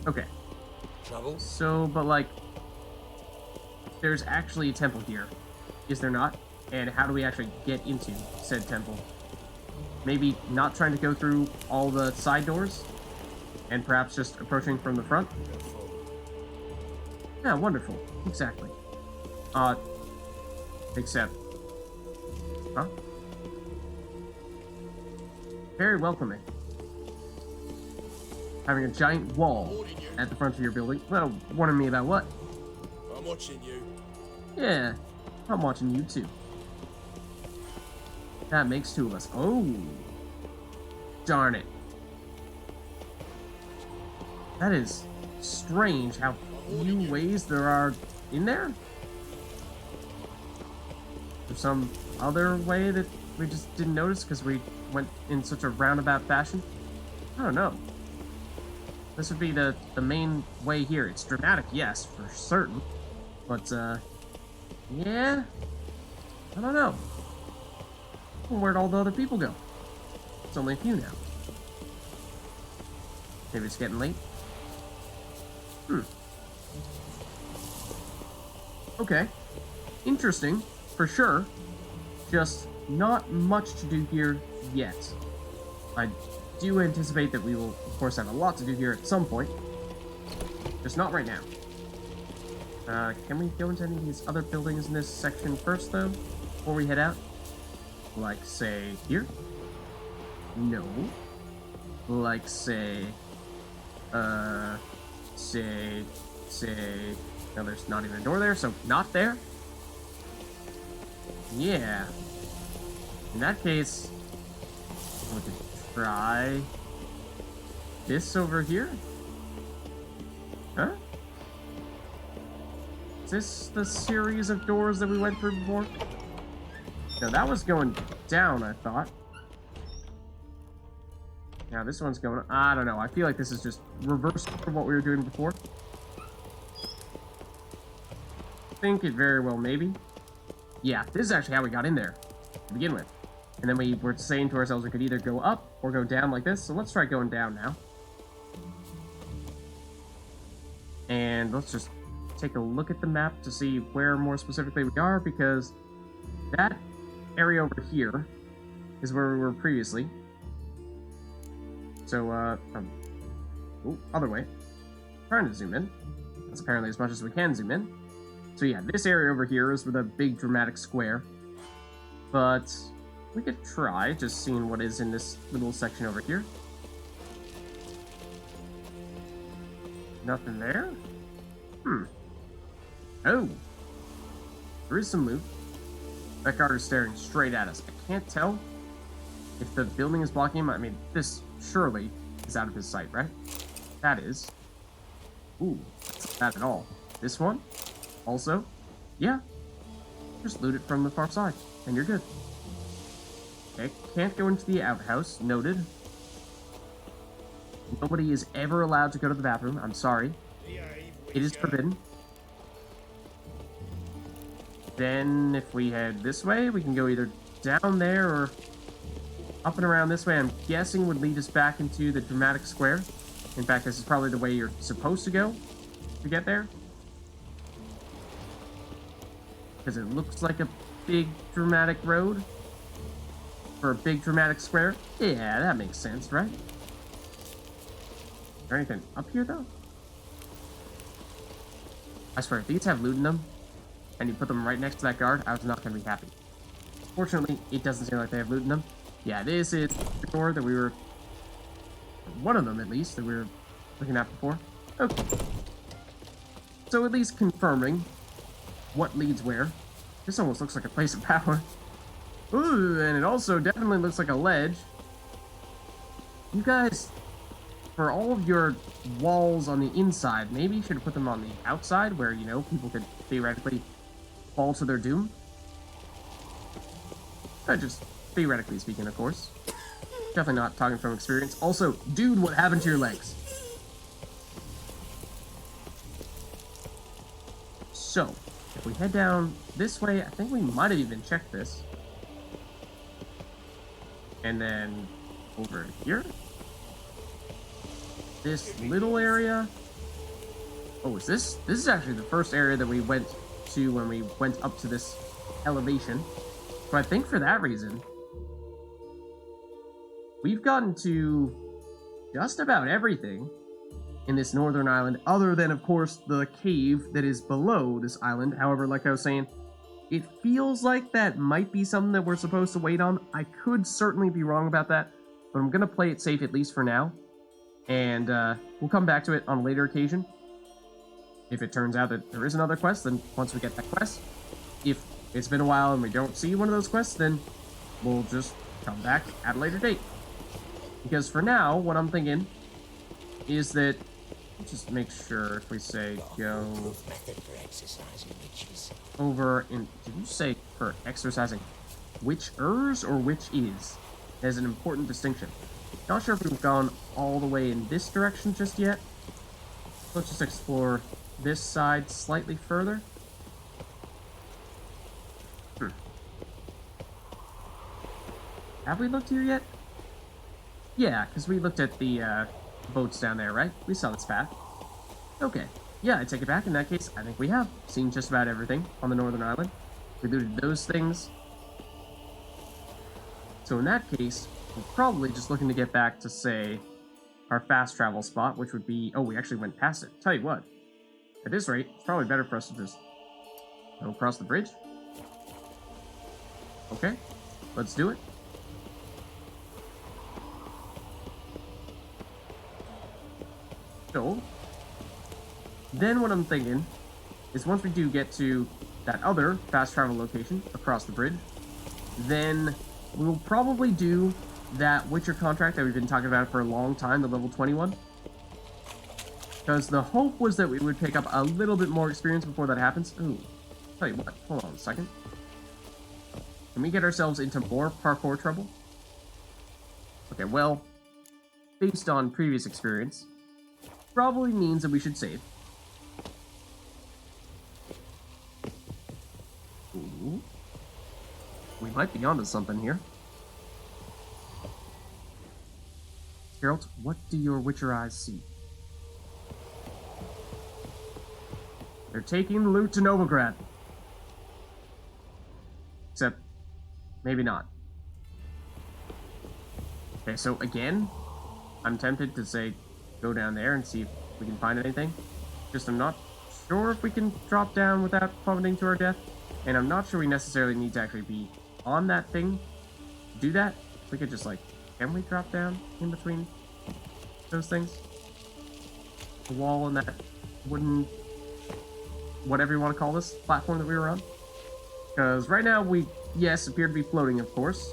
Okay. Trouble? So, but like, there's actually a temple here, is there not? And how do we actually get into said temple? Maybe not trying to go through all the side doors, and perhaps just approaching from the front? Yeah, wonderful. Exactly. Except... Huh? Very welcoming. Having a giant wall at the front of your building. Well, warning me about what? I'm watching you. Yeah, I'm watching you too. That makes two of us. Oh, darn it. That is strange how few ways there are in there. There's some other way that we just didn't notice because we went in such a roundabout fashion. I don't know. This would be the main way here. It's dramatic, yes, for certain. But, yeah, I don't know. Where'd all the other people go? It's only a few now. Maybe it's getting late. Okay. Interesting, for sure. Just not much to do here yet. I do anticipate that we will, of course, have a lot to do here at some point. Just not right now. Can we go into any of these other buildings in this section first, though? Before we head out? Like, say, here? No. Like, say... say... No, there's not even a door there, so not there? Yeah. In that case... we could try... this over here? Huh? Is this the series of doors that we went through before? No, that was going down, I thought. Now this one's going... I don't know. I feel like this is just reverse from what we were doing before. I think it very well maybe. Yeah, this is actually how we got in there to begin with. And then we were saying to ourselves we could either go up or go down like this. So let's try going down now. And let's just take a look at the map to see where more specifically we are, because that area over here is where we were previously. So, other way. Trying to zoom in. That's apparently as much as we can zoom in. So yeah, this area over here is with a big dramatic square. But we could try just seeing what is in this little section over here. Nothing there? Oh! There is some loot. That guard is staring straight at us. I can't tell if the building is blocking him. I mean, this surely is out of his sight, right? That is. Ooh, that's not bad at all. This one? Also? Yeah. Just loot it from the far side, and you're good. Okay, can't go into the outhouse. Noted. Nobody is ever allowed to go to the bathroom. I'm sorry. It is forbidden. Then, if we head this way, we can go either down there or up and around this way. I'm guessing would lead us back into the dramatic square. In fact, this is probably the way you're supposed to go to get there. Because it looks like a big dramatic road. For a big dramatic square. Yeah, that makes sense, right? Is there anything up here, though? I swear, if these have loot in them, and you put them right next to that guard, I was not going to be happy. Fortunately, it doesn't seem like they have loot in them. Yeah, this is the door that we were... one of them, at least, that we were looking at before. Okay. So at least confirming what leads where. This almost looks like a place of power. Ooh, and it also definitely looks like a ledge. You guys, for all of your walls on the inside, maybe you should have put them on the outside where, you know, people could theoretically fall to their doom. Just theoretically speaking, of course. Definitely not talking from experience. Also, dude, what happened to your legs? So, if we head down this way, I think we might have even checked this. And then over here. This little area Oh, is this? This is actually the first area that we went to when we went up to this elevation. So I think for that reason, we've gotten to just about everything in this northern island, other than, of course, the cave that is below this island. However, like I was saying, it feels like that might be something that we're supposed to wait on. I could certainly be wrong about that, but I'm going to play it safe at least for now. And we'll come back to it on a later occasion. If it turns out that there is another quest, then once we get that quest. If it's been a while and we don't see one of those quests, then we'll just come back at a later date. Because for now, what I'm thinking is that, just make sure if we say go Method for exercising witches. over in, did you say for exercising witchers or witches? There's an important distinction. Not sure if we've gone all the way in this direction just yet. Let's just explore this side slightly further. Have we looked here yet? Yeah, because we looked at the boats down there, right? We saw this path. Okay. Yeah, I take it back. In that case, I think we have seen just about everything on the northern island. We looted those things. So in that case, we're probably just looking to get back to, say, our fast travel spot, which would be... Oh, we actually went past it. Tell you what. At this rate, it's probably better for us to just go across the bridge. Okay. Let's do it. So, then what I'm thinking is once we do get to that other fast travel location across the bridge, then we'll probably do that Witcher contract that we've been talking about for a long time, the level 21. Because the hope was that we would pick up a little bit more experience before that happens. Ooh, tell you what, hold on a second. Can we get ourselves into more parkour trouble? Okay, well, based on previous experience, probably means that we should save. Ooh. We might be onto something here. Geralt, what do your Witcher eyes see? They're taking the loot to Novigrad. Except, maybe not. Okay, so again, I'm tempted to say go down there and see if we can find anything. Just I'm not sure if we can drop down without plummeting to our death. And I'm not sure we necessarily need to actually be on that thing to do that. We could just like, can we drop down in between those things? The wall and that wooden, whatever you want to call this, platform that we were on. Because right now we, yes, appear to be floating, of course.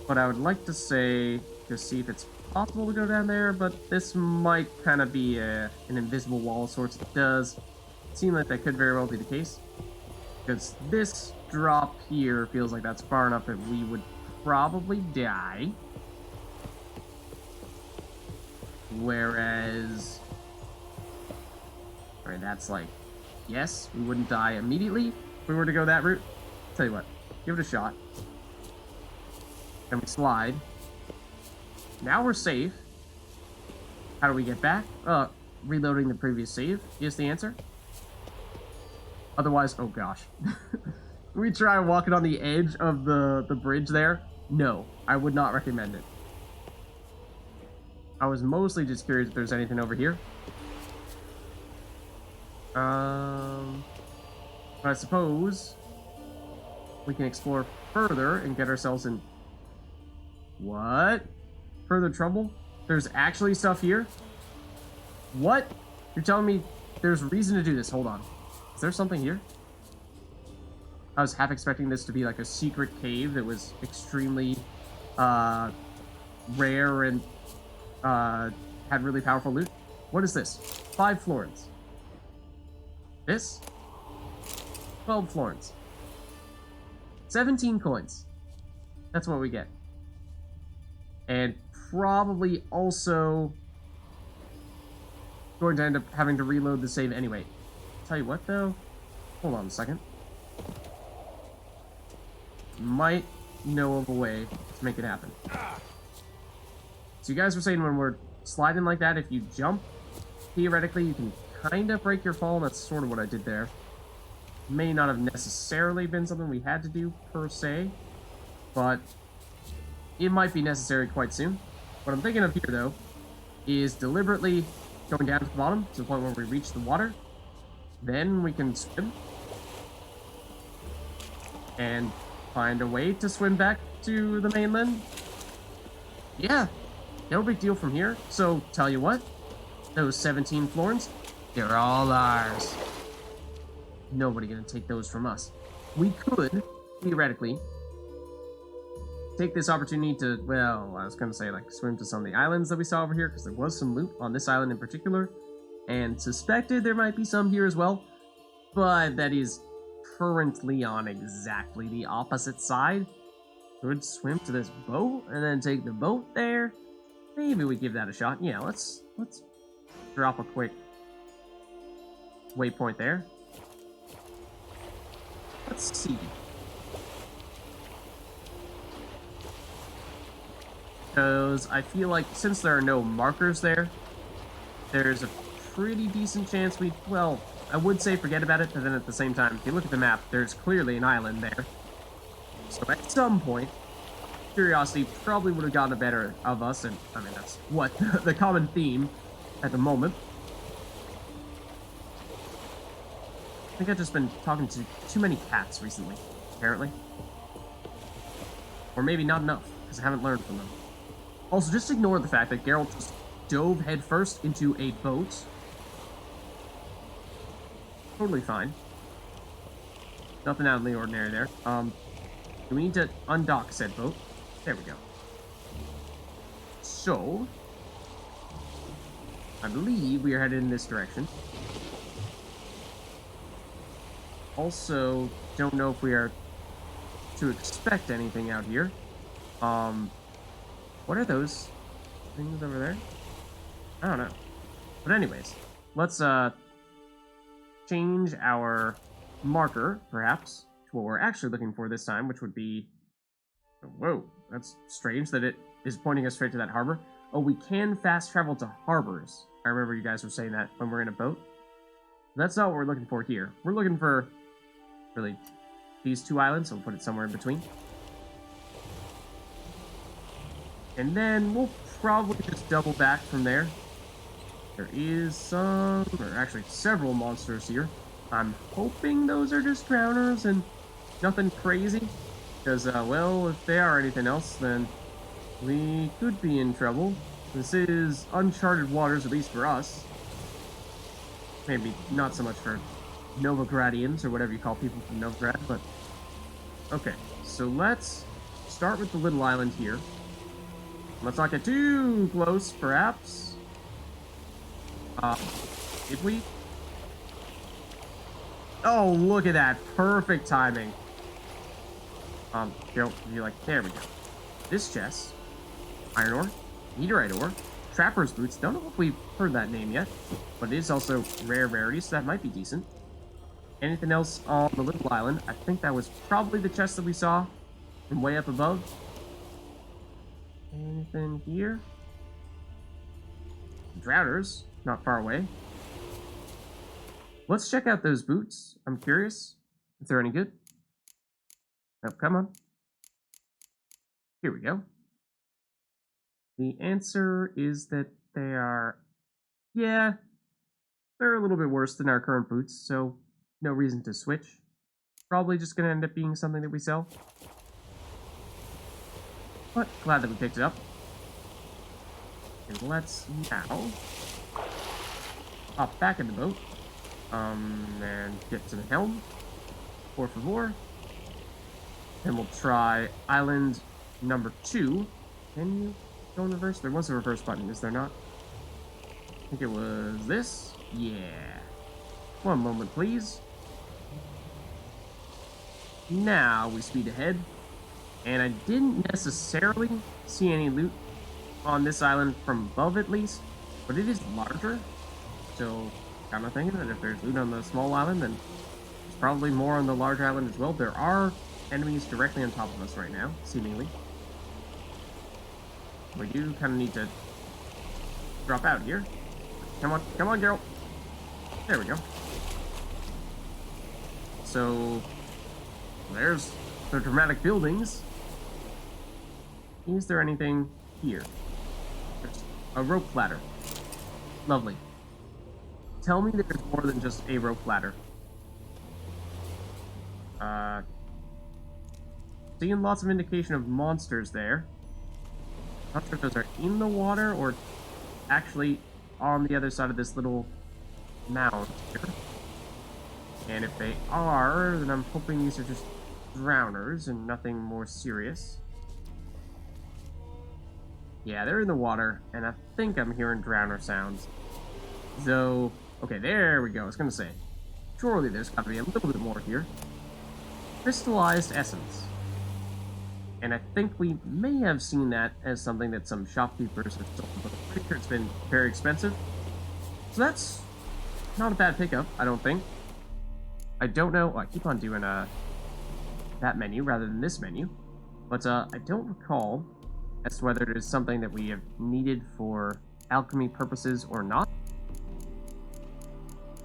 But I would like to say, just see if it's possible to go down there, but this might kind of be an invisible wall of sorts. It does seem like that could very well be the case. Because this drop here feels like that's far enough that we would probably die. Whereas... Alright, that's like... Yes, we wouldn't die immediately if we were to go that route. Tell you what, give it a shot. And we slide. Now we're safe. How do we get back? Reloading the previous save is the answer. Otherwise, oh gosh. We try walking on the edge of the bridge there. No, I would not recommend it. I was mostly just curious if there's anything over here. But I suppose we can explore further and get ourselves in... What? Further trouble? There's actually stuff here? What? You're telling me there's reason to do this? Hold on. Is there something here? I was half expecting this to be like a secret cave that was extremely rare and had really powerful loot. What is this? 5 florins. This? 12 florins. 17 coins. That's what we get. And probably also going to end up having to reload the save anyway. Tell you what though, hold on a second. Might know of a way to make it happen. So you guys were saying when we're sliding like that, if you jump, theoretically, you can kind of break your fall, and that's sort of what I did there. May not have necessarily been something we had to do, per se, but it might be necessary quite soon. What I'm thinking of here, though, is deliberately going down to the bottom, to the point where we reach the water. Then we can swim. And find a way to swim back to the mainland. Yeah, no big deal from here. So, tell you what, those 17 florins, they're all ours. Nobody gonna take those from us. We could, theoretically, take this opportunity to, well, I was gonna say, like, swim to some of the islands that we saw over here, because there was some loot on this island in particular, and suspected there might be some here as well, but that is currently on exactly the opposite side. Could swim to this boat, and then take the boat there. Maybe we give that a shot. Yeah, let's drop a quick waypoint there. Let's see. Because I feel like since there are no markers there, there's a pretty decent chance we, well, I would say forget about it, but then at the same time, if you look at the map, there's clearly an island there. So at some point, curiosity probably would have gotten the better of us, and I mean, that's what the common theme at the moment. I think I've just been talking to too many cats recently, apparently. Or maybe not enough, because I haven't learned from them. Also, just ignore the fact that Geralt just dove headfirst into a boat. Totally fine. Nothing out of the ordinary there. Do we need to undock said boat? There we go. So, I believe we are headed in this direction. Also, don't know if we are to expect anything out here. What are those things over there? I don't know. But anyways, let's change our marker, perhaps, to what we're actually looking for this time, which would be... Whoa, that's strange that it is pointing us straight to that harbor. Oh, we can fast travel to harbors. I remember you guys were saying that when we're in a boat. That's not what we're looking for here. We're looking for, really, these two islands, so we'll put it somewhere in between. And then we'll probably just double back from there. There is some, or actually several monsters here. I'm hoping those are just drowners and nothing crazy. Because, well, if they are anything else, then we could be in trouble. This is uncharted waters, at least for us. Maybe not so much for Novogradians, or whatever you call people from Novigrad, but... Okay, so let's start with the little island here. Let's not get too close, perhaps. If we... Oh, look at that. Perfect timing. You're like, there we go. This chest. Iron ore. Meteorite ore. Trapper's boots. Don't know if we've heard that name yet. But it is also rare rarity, so that might be decent. Anything else on the little island? I think that was probably the chest that we saw from way up above. Anything here? Drowners. Not far away. Let's check out those boots. I'm curious if they're any good. Oh, come on. Here we go. The answer is that they are... Yeah, they're a little bit worse than our current boots, so no reason to switch. Probably just going to end up being something that we sell. But glad that we picked it up. And let's now hop back in the boat. And get to the helm. Por favor. And we'll try island number 2. Can you go in reverse? There was a reverse button, is there not? I think it was this. Yeah. One moment, please. Now we speed ahead. And I didn't necessarily see any loot on this island from above, at least. But it is larger. So, kind of thinking that if there's loot on the small island, then there's probably more on the large island as well. There are enemies directly on top of us right now, seemingly. We do kind of need to drop out here. Come on, come on, girl. There we go. So, there's the dramatic buildings. Is there anything here? There's a rope ladder. Lovely. Tell me there's more than just a rope ladder. Seeing lots of indication of monsters there. Not sure if those are in the water or actually on the other side of this little mound here. And if they are, then I'm hoping these are just drowners and nothing more serious. Yeah, they're in the water, and I think I'm hearing drowner sounds. Though, okay, there we go. I was gonna say, surely there's gotta be a little bit more here. Crystallized essence. And I think we may have seen that as something that some shopkeepers have sold, but I'm pretty sure it's been very expensive. So that's not a bad pickup, I don't think. I don't know. Oh, I keep on doing that menu rather than this menu, but I don't recall as to whether it is something that we have needed for alchemy purposes or not.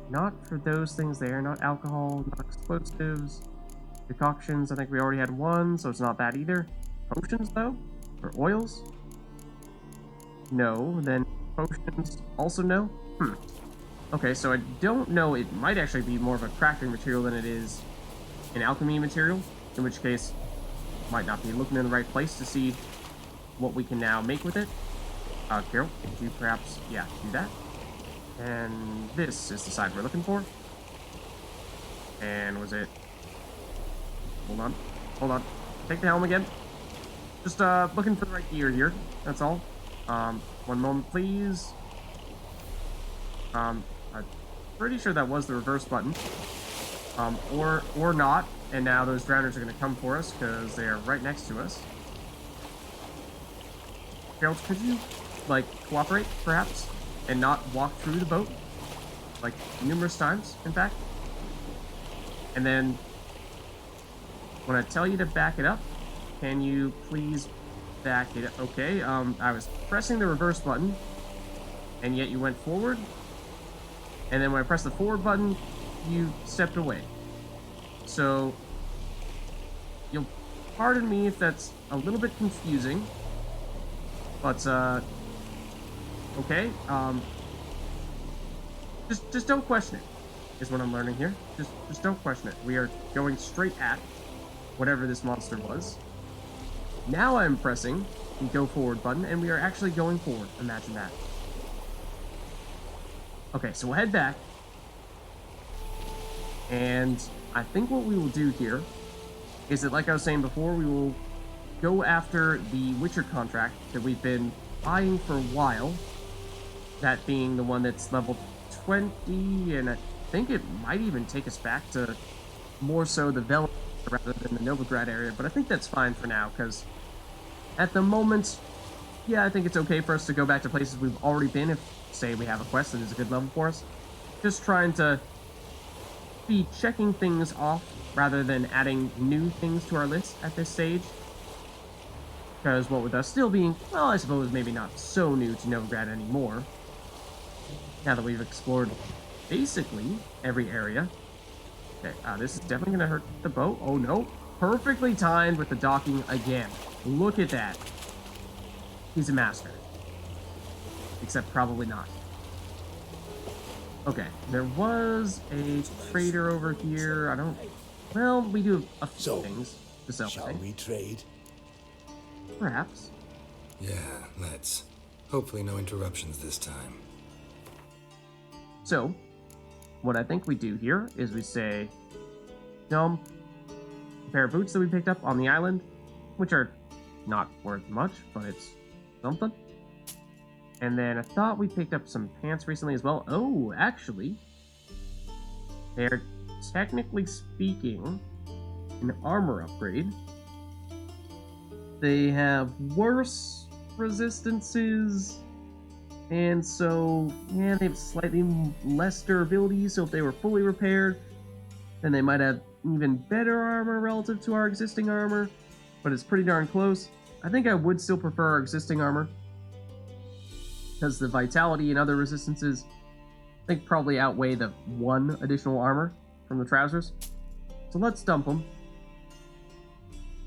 Not for those things there. Not alcohol, not explosives. Decoctions, I think we already had one, so it's not that either. Potions, though? Or oils? No. Then potions, also no? Okay, so I don't know. It might actually be more of a crafting material than it is an alchemy material, in which case, might not be looking in the right place to see what we can now make with it. Carol, could you perhaps, yeah, do that? And this is the side we're looking for. And was it... Hold on. Take the helm again. Just looking for the right gear here. That's all. One moment, please. I'm pretty sure that was the reverse button. Or not. And now those drowners are going to come for us because they are right next to us. Geralt, could you, like, cooperate, perhaps? And not walk through the boat? Like, numerous times, in fact? And then... when I tell you to back it up, can you please back it up? Okay, I was pressing the reverse button, and yet you went forward. And then when I pressed the forward button, you stepped away. So, you'll pardon me if that's a little bit confusing. But, okay, just don't question it, is what I'm learning here. Just don't question it. We are going straight at whatever this monster was. Now I'm pressing the go forward button, and we are actually going forward. Imagine that. Okay, so we'll head back. And I think what we will do here is that, like I was saying before, we will go after the Witcher contract that we've been eyeing for a while. That being the one that's level 20, and I think it might even take us back to more so the Vel rather than the Novigrad area, but I think that's fine for now, because at the moment, yeah, I think it's okay for us to go back to places we've already been if, say, we have a quest that is a good level for us. Just trying to be checking things off rather than adding new things to our list at this stage. Because what with us still being, well, I suppose maybe not so new to Novigrad anymore, now that we've explored basically every area. Okay, this is definitely going to hurt the boat. Oh, no. Perfectly timed with the docking again. Look at that. He's a master. Except probably not. Okay, there was a trader over here. I don't... Well, we do a few things to sell. Shall we trade? Perhaps. Yeah, let's. Hopefully no interruptions this time. So, what I think we do here is we say, a pair of boots that we picked up on the island, which are not worth much, but it's something. And then I thought we picked up some pants recently as well. Oh, actually, they're technically speaking an armor upgrade. They have worse resistances, and so, yeah, they have slightly less durability, so if they were fully repaired, then they might have even better armor relative to our existing armor, but it's pretty darn close. I think I would still prefer our existing armor, because the vitality and other resistances think probably outweigh the 1 additional armor from the trousers. So let's dump them.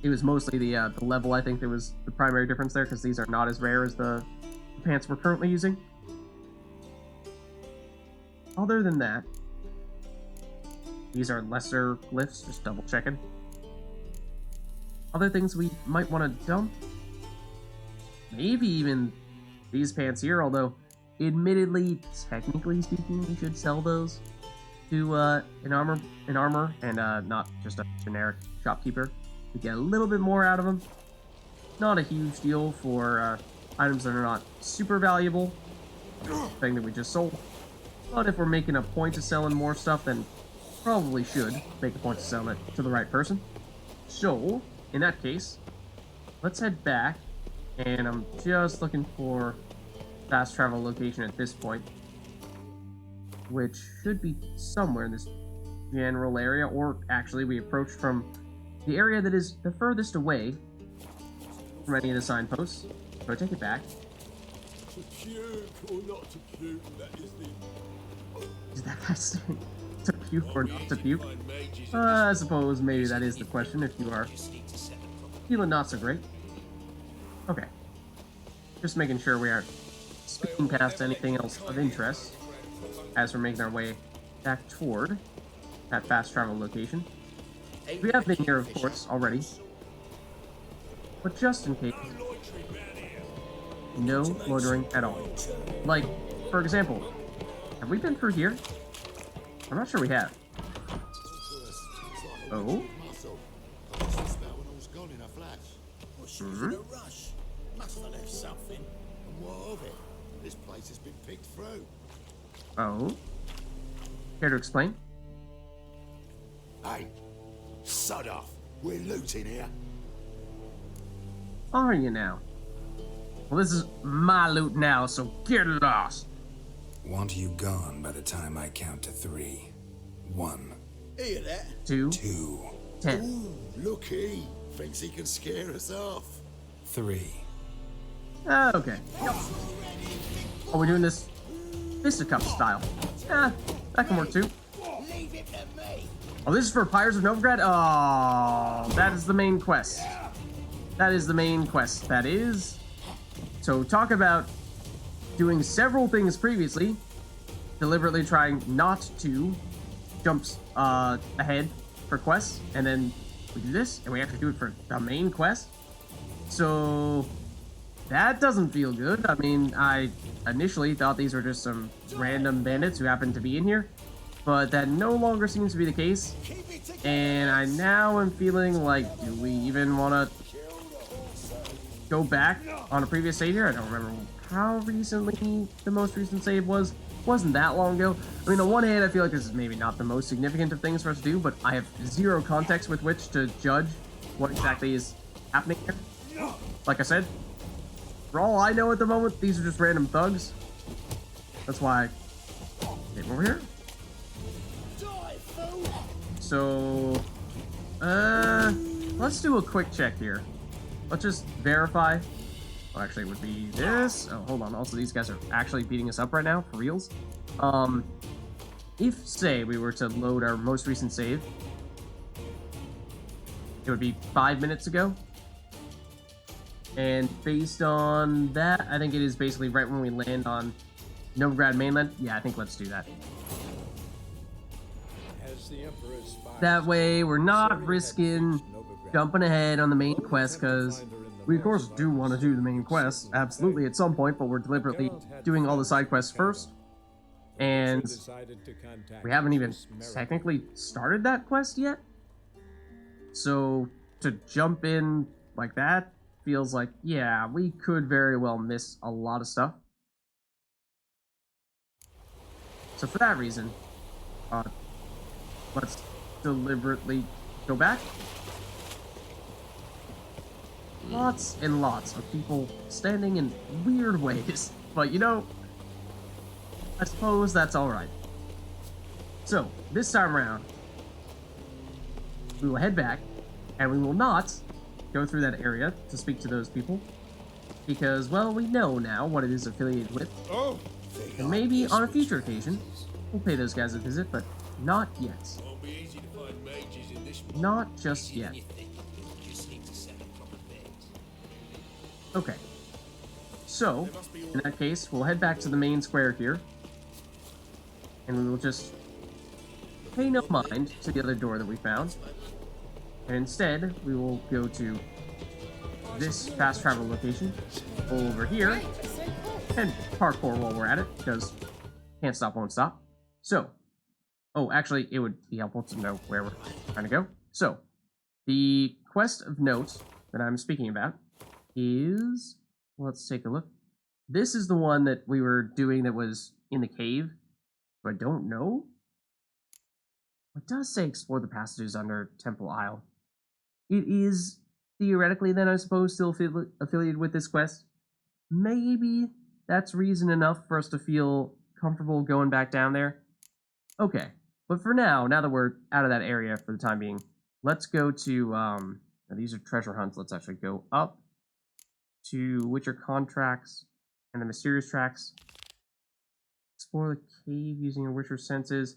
It was mostly the level, I think, that was the primary difference there, because these are not as rare as the pants we're currently using. Other than that, these are lesser glyphs, just double checking. Other things we might want to dump, maybe even these pants here, although admittedly, technically speaking, we should sell those to an armor and not just a generic shopkeeper. We get a little bit more out of them. Not a huge deal for items that are not super valuable, thing that we just sold. But if we're making a point of selling more stuff, then probably should make a point of selling it to the right person. So, in that case, let's head back, and I'm just looking for fast travel location at this point, which should be somewhere in this general area, or actually we approached from the area that is the furthest away from any of the signposts. So I take it back. To puke or not to puke, that is the... Is that guy saying to puke or not to puke? I suppose maybe that is the question if you are feeling not so great. Okay. Just making sure we aren't speeding past anything else of interest as we're making our way back toward that fast travel location. We have been here, of course, already. But just in case, no loitering at all. Like, for example, have we been through here? I'm not sure we have. Oh? In a rush. Must have left something. And what of it? This place has been picked through. Oh? Care to explain? Hey, sod off. We're looting here. Are you now? Well, this is my loot now, so get lost. Want you gone by the time I count to 3. 1, Hear that? 2, 2, 10. Ooh, look he. Thinks he can scare us off. 3. Okay. Are we doing this fisticuff style? That can work too. Leave it to me. Oh, this is for Pirates of Novigrad? Oh, that is the main quest. That is the main quest. That is. So talk about doing several things previously, deliberately trying not to jump ahead for quests, and then we do this, and we have to do it for the main quest. So that doesn't feel good. I mean, I initially thought these were just some random bandits who happened to be in here, but that no longer seems to be the case. And I now am feeling like, do we even want to go back on a previous save here? I don't remember how recently the most recent save was. Wasn't that long ago. I mean, on one hand, I feel like this is maybe not the most significant of things for us to do, but I have zero context with which to judge what exactly is happening here. Like I said, for all I know at the moment, these are just random thugs. That's why I came over here. So, let's do a quick check here. Let's just verify. Well, actually, it would be this. Oh, hold on. Also, these guys are actually beating us up right now, for reals. If, say, we were to load our most recent save, it would be 5 minutes ago. And based on that, I think it is basically right when we land on Novigrad mainland. Yeah, I think let's do that. That way, we're not risking jumping ahead on the main quest, because we, of course, do want to do the main quest, absolutely, at some point, but we're deliberately doing all the side quests first. And we haven't even technically started that quest yet. So, to jump in like that feels like, yeah, we could very well miss a lot of stuff. So for that reason, let's deliberately go back. Lots and lots of people standing in weird ways, but you know, I suppose that's alright. So, this time around, we will head back, and we will not go through that area to speak to those people, because, well, we know now what it is affiliated with. Oh, And maybe on a future occasion, we'll pay those guys a visit, but not yet. Won't be easy to find mages in this Not just yet. Okay. So, in that case, we'll head back to the main square here. And we will just pay no mind to the other door that we found. And instead, we will go to this fast travel location over here and parkour while we're at it, because can't stop, won't stop. So, oh, actually, it would be helpful to know where we're trying to go. So, the quest of note that I'm speaking about is, let's take a look. This is the one that we were doing that was in the cave. So I don't know. It does say explore the passages under Temple Isle. It is theoretically, then, I suppose, still affiliated with this quest. Maybe that's reason enough for us to feel comfortable going back down there. Okay, but for now that we're out of that area for the time being, let's go to, these are treasure hunts. Let's actually go up to Witcher contracts and the mysterious tracks. Explore the cave using your Witcher senses.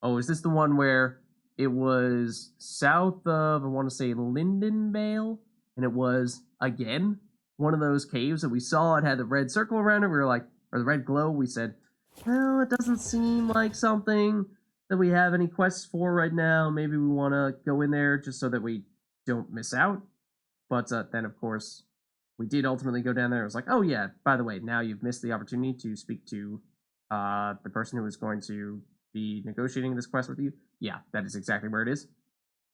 Oh, is this the one where it was south of, I want to say, Lindenvale? And it was, again, one of those caves that we saw. It had the red circle around it. We were like, or the red glow. We said, well, it doesn't seem like something that we have any quests for right now. Maybe we want to go in there just so that we don't miss out. But then, of course, we did ultimately go down there. It was like, oh yeah, by the way, now you've missed the opportunity to speak to the person who is going to be negotiating this quest with you. Yeah, that is exactly where it is.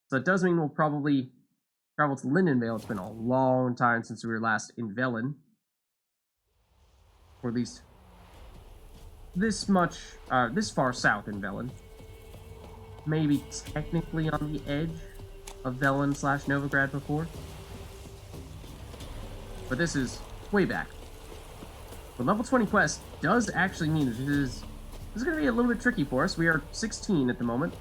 So it does mean we'll probably travel to Lindenvale. It's been a long time since we were last in Velen. Or at least this much, this far south in Velen. Maybe technically on the edge of Velen / Novigrad before. But this is way back. But level 20 quest does actually mean that this is going to be a little bit tricky for us. We are 16 at the moment.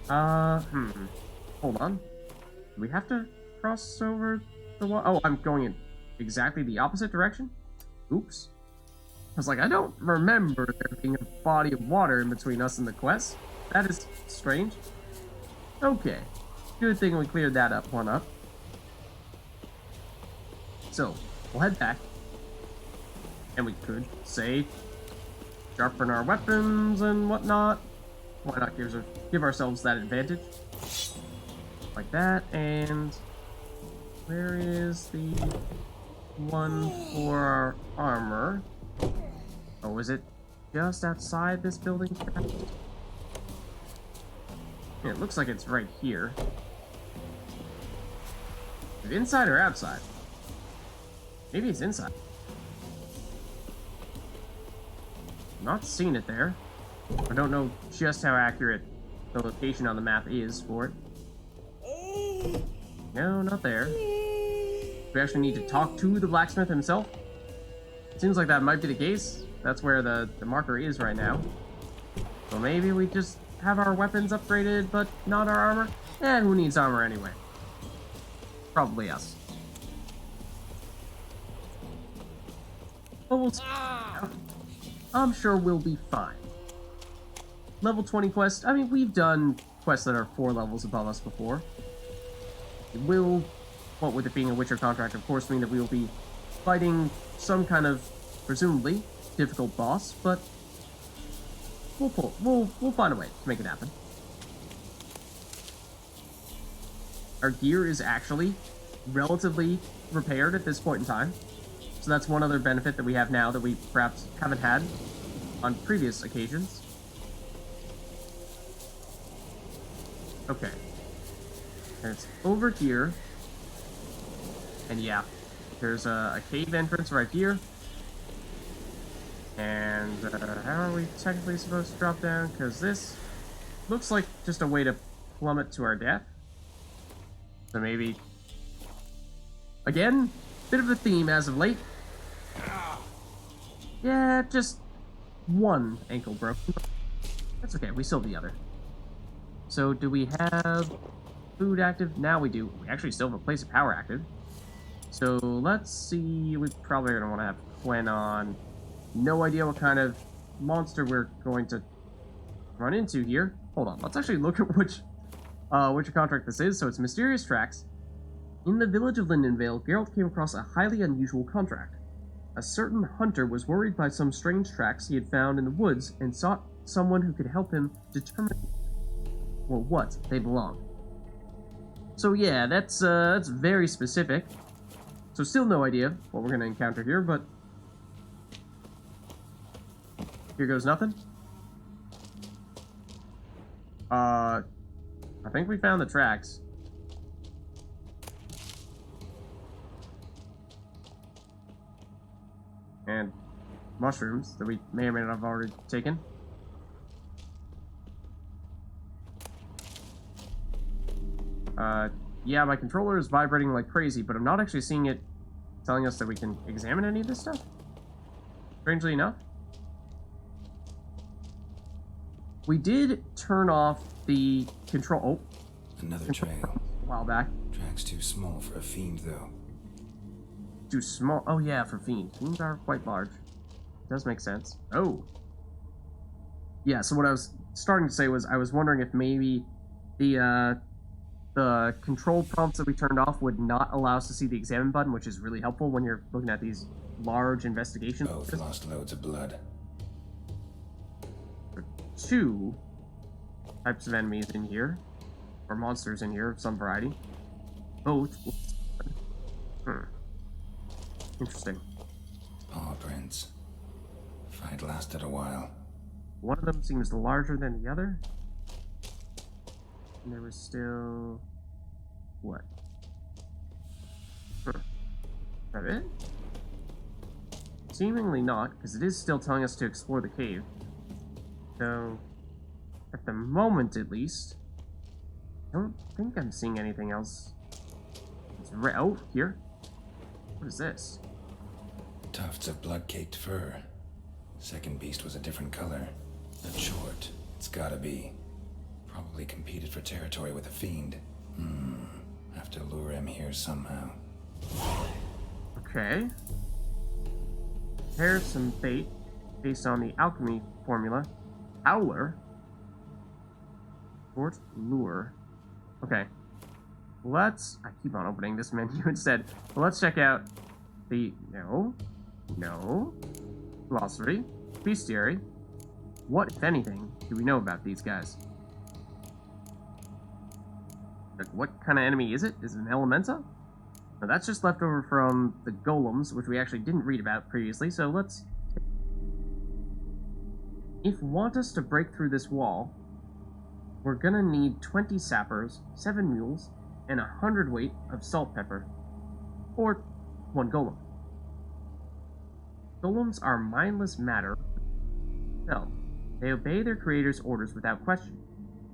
Hold on. Do we have to cross over the wall? Oh, I'm going in exactly the opposite direction? Oops. I was like, I don't remember there being a body of water in between us and the quest. That is strange. Okay. Good thing we cleared that one up. So, we'll head back. And we could, say, sharpen our weapons and whatnot. Why not give ourselves that advantage? Like that, and where is the one for our armor? Oh, is it just outside this building? Yeah, it looks like it's right here. Is it inside or outside? Maybe it's inside. Not seen it there. I don't know just how accurate the location on the map is for it. No, not there. We actually need to talk to the blacksmith himself. Seems like that might be the case. That's where the marker is right now. So maybe we just have our weapons upgraded, but not our armor? Who needs armor anyway? Probably us. But we'll see. I'm sure we'll be fine. Level 20 quest. I mean, we've done quests that are 4 levels above us before. It will, what with it being a Witcher contract, of course, mean that we will be fighting some kind of, presumably, difficult boss, but we'll find a way to make it happen. Our gear is actually relatively repaired at this point in time. So that's one other benefit that we have now that we perhaps haven't had on previous occasions. Okay. And it's over here. And yeah, there's a cave entrance right here. And how are we technically supposed to drop down? Because this looks like just a way to plummet to our death. So maybe... Again, bit of a theme as of late. Yeah, just one ankle broken. That's okay, we still have the other. So do we have food active? Now we do. We actually still have a place of power active. So let's see, we probably don't want to have Quen on No idea what kind of monster we're going to run into here. Hold on, let's actually look at which contract this is. So it's Mysterious Tracks. In the village of Lindenvale, Geralt came across a highly unusual contract. A certain hunter was worried by some strange tracks he had found in the woods and sought someone who could help him determine what they belong. So yeah, that's very specific. So still no idea what we're going to encounter here, but here goes nothing. I think we found the tracks. And mushrooms that we may or may not have already taken. Yeah, my controller is vibrating like crazy, but I'm not actually seeing it telling us that we can examine any of this stuff. Strangely enough. We did turn off the control... Oh. Another trail. A while back. Track's too small for a fiend, though. Too small? Oh yeah, for fiends. Fiends are quite large. Does make sense. Oh. Yeah, so what I was starting to say was I was wondering if maybe the control prompts that we turned off would not allow us to see the examine button, which is really helpful when you're looking at these large investigations. Both lost loads of blood. Two types of enemies in here, or monsters in here of some variety. Both. Interesting. Paw prints. Fight lasted a while. One of them seems larger than the other. And there was still... What? Is that it? Seemingly not, because it is still telling us to explore the cave. So, at the moment at least, I don't think I'm seeing anything else. Oh, here. What is this? Tufts of blood-caked fur. Second beast was a different color. Not short. It's gotta be. Probably competed for territory with a fiend. Have to lure him here somehow. Okay. Prepare some bait based on the alchemy formula. Howler. Short lure. Okay. Let's... I keep on opening this menu instead. Well, let's check out the... No. Glossary. Bestiary. What, if anything, do we know about these guys? Like, what kind of enemy is it? Is it an Elementa? Now, that's just left over from the golems, which we actually didn't read about previously, so let's... If you want us to break through this wall, we're gonna need 20 sappers, 7 mules, and 100 weight of salt pepper. Or 1 golem. Golems are mindless matter. No, they obey their creator's orders without question.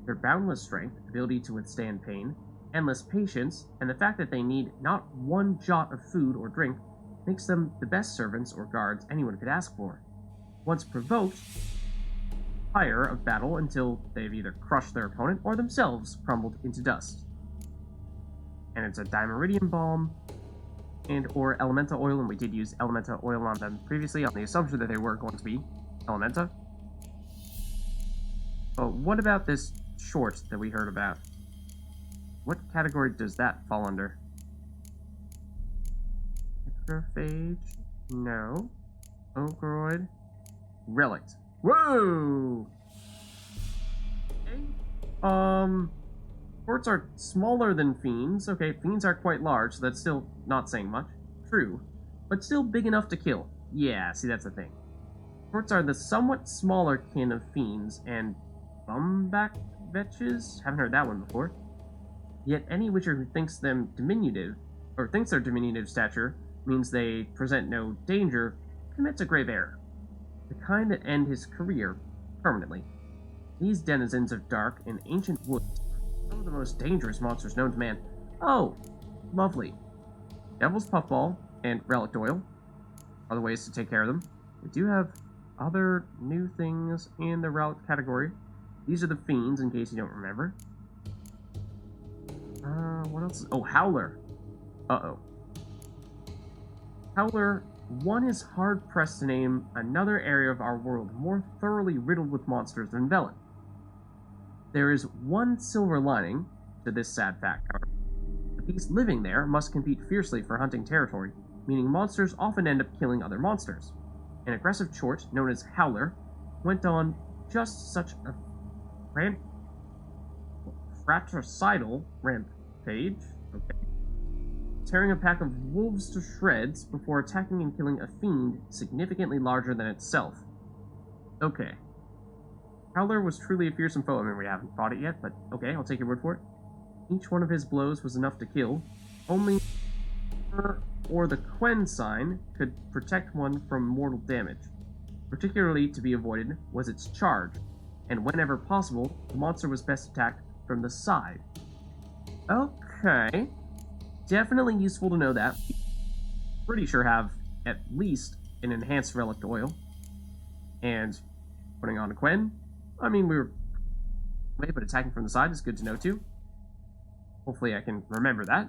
Their boundless strength, ability to withstand pain, endless patience, and the fact that they need not one jot of food or drink makes them the best servants or guards anyone could ask for. Once provoked, fire of battle until they've either crushed their opponent or themselves crumbled into dust. And it's a dimeridium bomb and or Elementa oil, and we did use Elementa oil on them previously on the assumption that they were going to be Elementa. But what about this short that we heard about? What category does that fall under? Necrophage? No. Ogroid? Relict. Whoa! Okay. Shorts are smaller than fiends. Okay, fiends are quite large, so that's still not saying much. True. But still big enough to kill. Yeah, see, that's the thing. Shorts are the somewhat smaller kin of fiends, and bumback vetches? Haven't heard that one before. Yet any witcher who thinks them diminutive, or thinks their diminutive stature means they present no danger, commits a grave error. The kind that end his career permanently. These denizens of dark and ancient woods are some of the most dangerous monsters known to man. Oh, lovely. Devil's Puffball and Relic Oil are the ways to take care of them. We do have other new things in the Relic category. These are the fiends, in case you don't remember. What else? Oh, Howler. Uh-oh. Howler one is hard-pressed to name another area of our world more thoroughly riddled with monsters than Velen. There is one silver lining to this sad fact, however. The beasts living there must compete fiercely for hunting territory, meaning monsters often end up killing other monsters. An aggressive chort known as Howler went on just such a fratricidal rampage, tearing a pack of wolves to shreds before attacking and killing a fiend significantly larger than itself. Okay. Howler was truly a fearsome foe. I mean, we haven't fought it yet, but okay, I'll take your word for it. Each one of his blows was enough to kill. Only her or the Quen sign could protect one from mortal damage. Particularly to be avoided was its charge, and whenever possible, the monster was best attacked from the side. Okay. Definitely useful to know that. Pretty sure have at least an enhanced relic oil. And putting on a Quen, I mean, we were away, but attacking from the side is good to know too. Hopefully I can remember that.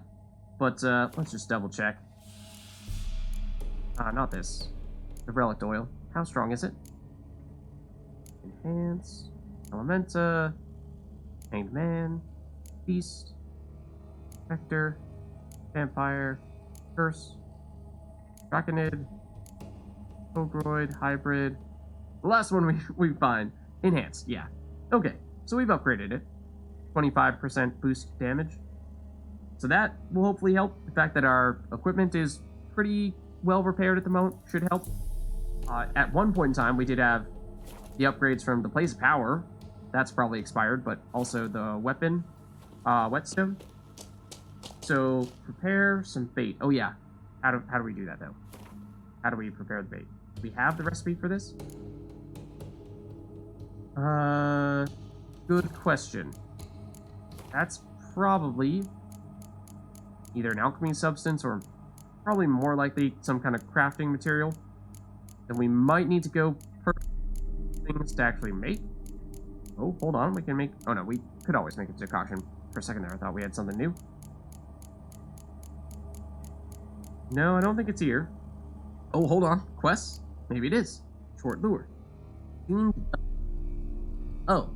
But let's just double check. Not this. The relic oil. How strong is it? Enhance. Elementa. Hanged Man. Beast. Vector. Vampire. Curse. Draconid. Ogroid. Hybrid. The last one we find. Enhanced, yeah. Okay, so we've upgraded it. 25% boost damage. So that will hopefully help. The fact that our equipment is pretty well repaired at the moment should help. At one point in time, we did have the upgrades from the Blaze of Power. That's probably expired, but also the weapon, whetstone. So prepare some bait. Oh yeah, how do we do that though? How do we prepare the bait? Do we have the recipe for this? Good question. That's probably either an alchemy substance or probably more likely some kind of crafting material. Then we might need to go per things to actually make. Oh, hold on, we can make... Oh no, we could always make a decoction. For a second there, I thought we had something new. No, I don't think it's here. Oh, hold on. Quests? Maybe it is. Short lure. Oh.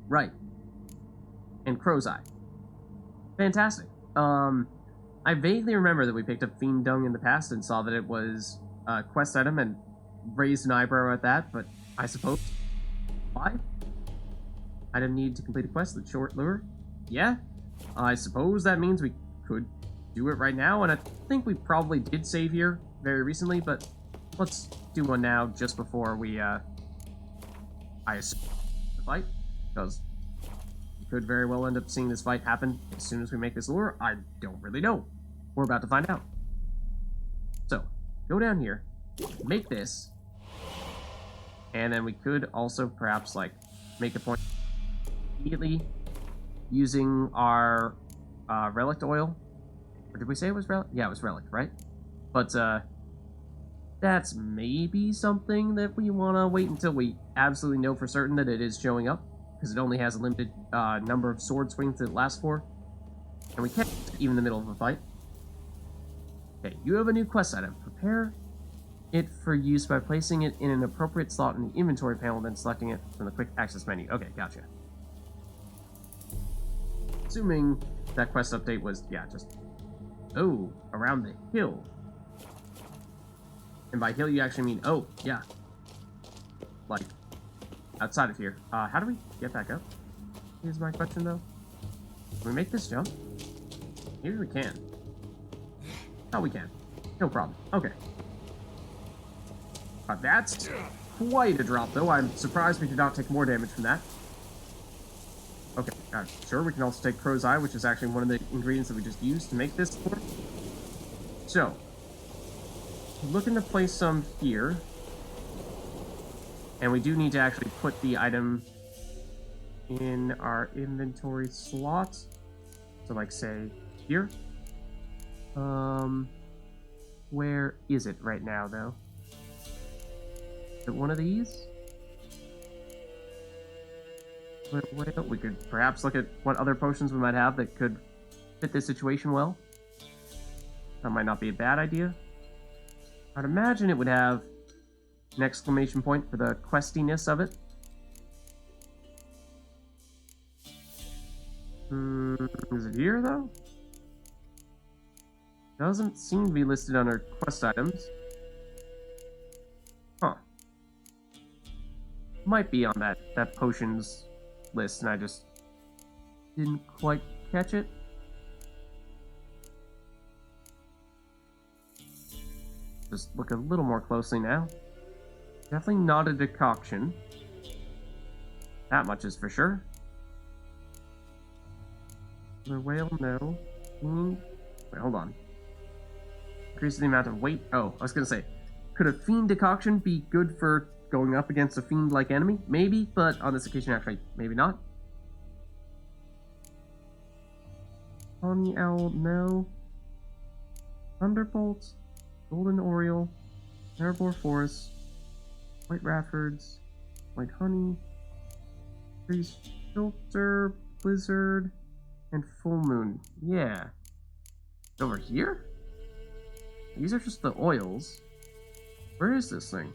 Right. And Crow's Eye. Fantastic. I vaguely remember that we picked up Fiend Dung in the past and saw that it was a quest item and raised an eyebrow at that, but I suppose... Why? Item need to complete a quest with short lure? Yeah? I suppose that means we could do it right now, and I think we probably did save here very recently, but let's do one now just before we, I assume, the fight, because we could very well end up seeing this fight happen as soon as we make this lure. I don't really know. We're about to find out. So, go down here, make this, and then we could also perhaps, like, make a point immediately using our relic oil. Or did we say it was relic? Yeah, it was relic, right? But that's maybe something that we want to wait until we absolutely know for certain that it is showing up, because it only has a limited number of sword swings that it lasts for. And we can't even in the middle of a fight. Okay, you have a new quest item. Prepare it for use by placing it in an appropriate slot in the inventory panel, then selecting it from the quick access menu. Okay, gotcha. Assuming that quest update was, yeah, just... Oh, around the hill. And by hill, you actually mean, oh, yeah. Like, outside of here. How do we get back up? Here's my question, though. Can we make this jump? Maybe we can. Oh, we can. No problem. Okay. That's quite a drop, though. I'm surprised we did not take more damage from that. Okay, sure, we can also take Crow's Eye, which is actually one of the ingredients that we just used to make this lure. So, looking to place some here. And we do need to actually put the item in our inventory slot. So, like, say, here. Where is it right now, though? Is it one of these? We could perhaps look at what other potions we might have that could fit this situation well. That might not be a bad idea. I'd imagine it would have an exclamation point for the questiness of it. Is it here, though? Doesn't seem to be listed under quest items. Huh. Might be on that potions list, and I just didn't quite catch it. Just look a little more closely now. Definitely not a decoction. That much is for sure. The whale, no. Wait, hold on. Increases the amount of weight. Oh, I was gonna say, could a fiend decoction be good for going up against a fiend-like enemy? Maybe, but on this occasion, actually, maybe not. Honey owl, no. Thunderbolt, golden oriole, Erebor forest, white raffords, white honey, freeze filter, blizzard, and full moon. Yeah. Over here? These are just the oils. Where is this thing?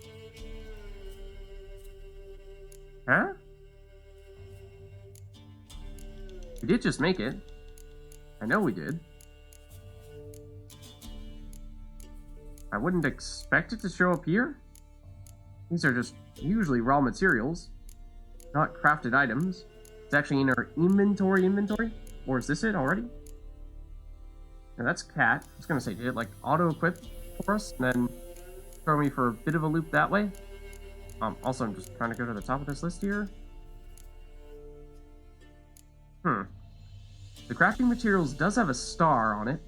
Huh? We did just make it. I know we did. I wouldn't expect it to show up here. These are just usually raw materials, not crafted items. It's actually in our inventory. Or is this it already? No, that's cat. I was gonna say, did it like auto-equip for us and then throw me for a bit of a loop that way? Also, I'm just trying to go to the top of this list here. The crafting materials does have a star on it,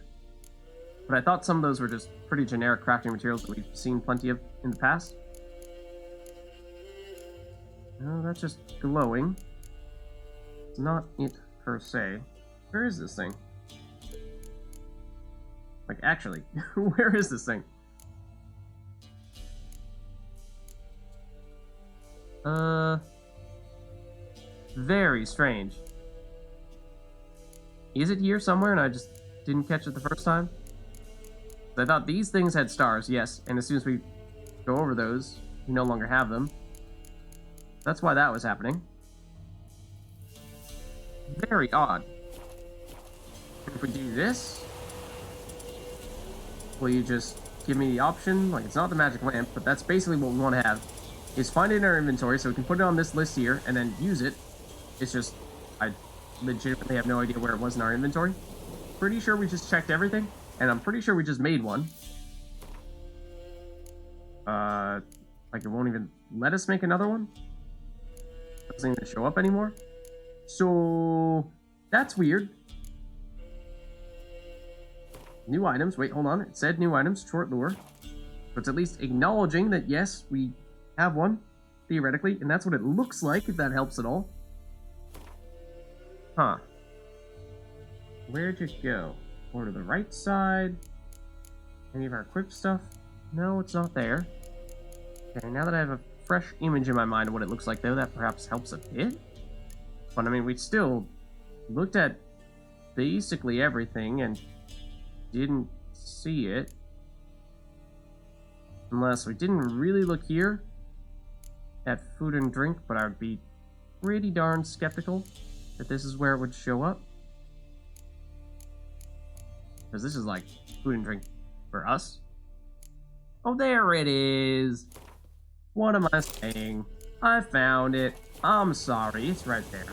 but I thought some of those were just pretty generic crafting materials that we've seen plenty of in the past. No, that's just glowing. It's not it per se. Where is this thing? Like, actually, where is this thing? Very strange. Is it here somewhere and I just didn't catch it the first time? I thought these things had stars, yes, and as soon as we go over those, we no longer have them. That's why that was happening. Very odd. If we do this, will you just give me the option? Like, it's not the magic lamp, but that's basically what we want to have, is find it in our inventory so we can put it on this list here and then use it. It's just, I legitimately have no idea where it was in our inventory. Pretty sure we just checked everything, and I'm pretty sure we just made one. Like, it won't even let us make another one? Doesn't even show up anymore? So, that's weird. New items. Wait, hold on. It said new items, short lure. So it's at least acknowledging that, yes, we have one, theoretically, and that's what it looks like, if that helps at all. Huh. Where'd you go? Or to the right side? Any of our equip stuff? No, it's not there. Okay, now that I have a fresh image in my mind of what it looks like, though, that perhaps helps a bit. But, I mean, we still looked at basically everything and didn't see it. Unless we didn't really look here at food and drink, but I would be pretty darn skeptical that this is where it would show up. Because this is like food and drink for us. Oh, there it is! What am I saying? I found it. I'm sorry, it's right there.